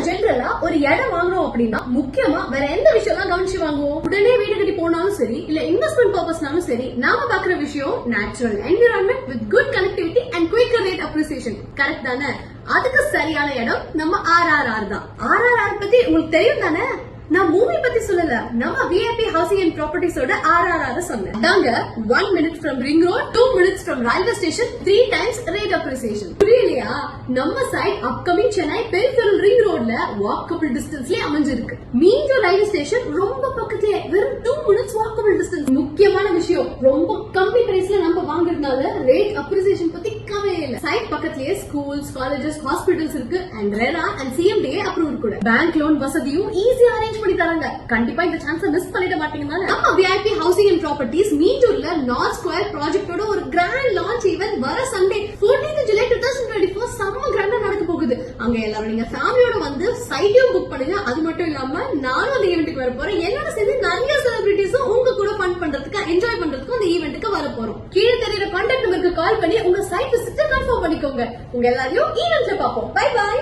ஜெனரலா ஒரு இடம் வாங்குறோம் அப்படின்னா முக்கியமா வேற எந்த விஷயம் தான் கவனிச்சு வாங்குவோம்? உடனே வீடு கட்டி போனாலும் சரி, இல்ல இன்வெஸ்ட்மெண்ட் பர்பஸ்னாலும் சரி, நாம பாக்குற விஷயம் natural environment with good connectivity and quicker rate appreciation. Correct தானே? அதுக்கு சரியான இடம் நம்ம ஆர்ஆர்ஆர் தான். ஆர்ஆர்ஆர் பத்தி உங்களுக்கு தெரியும் தானே? நான் மூவி பத்தி சொல்லல, நம்ம விஐபி ஹவுசிங் அண்ட் ப்ராப்பர்ட்டிஸோட ஆர்ஆர்ஆர் சொன்னேன். தாங்க 1 minute from ring road, 2 minutes from railway station, 3 times rate appreciation. புரியலையா? நம்ம side upcoming Chennai peripheral ring ரோட்ல வாக்கபிள் டிஸ்டன்ஸ்லயே அமைஞ்சிருக்கு. மீண்டும் ரயில்வே ஸ்டேஷன் ரொம்ப பக்கத்துலயே, வெறும் 2 minutes வாக்கபிள் டிஸ்டன்ஸ். முக்கியமான விஷயம், ரொம்ப கம்மி பிரைஸ்ல நம்ம வாங்குறதுனால ரேட் அப்ரிசியேஷன் பத்தி கவலையே இல்ல. சைட் பக்கத்துலயே ஸ்கூல்ஸ், காலேஜஸ், ஹாஸ்பிட்டல்ஸ் இருக்கு and RERA and CMDA approved கூட. பேங்க் லோன் வசதியும் ஈஸியா அரேஞ்ச் பண்ணி தராங்க. கண்டிப்பா இந்த சான்ஸை மிஸ் பண்ணிட மாட்டீங்க. நம்ம விஐபி ஹவுசிங் அண்ட் ப்ராப்பர்ட்டிஸ் மீட்டூர்ல நார்த் ஸ்கொயர் ப்ராஜெக்டோட ஒரு கிராண்ட் லான்ச் ஈவென்ட் வர சண்டே 14th July 2024 செம்ம கிராண்டா நடக்க போகுது. அங்க எல்லாரும் நீங்க ஃபேமிலியோட வந்து சைட்டையும் புக் பண்ணுங்க. அது மட்டும் இல்லாம நானும் அந்த ஈவென்ட்டுக்கு வர போறேன். என்னோட சேர்ந்து நிறைய செலிபிரிட்டிஸும் உங்க கூட ஃபன் பண்றதுக்கு, என்ஜாய் பண்றதுக்கு அந்த ஈவென்ட்டுக்கு வர போறோம். கீழே தெரியுற கான்டாக்ட் நம்பருக்கு கால் பண்ணி உங்க சைட் விசிட் கன்ஃபார்ம் பண்ணிக்கோங்க. உங்க எல்லாரையும் ஈவென்ட்ல பாப்போம். Bye by.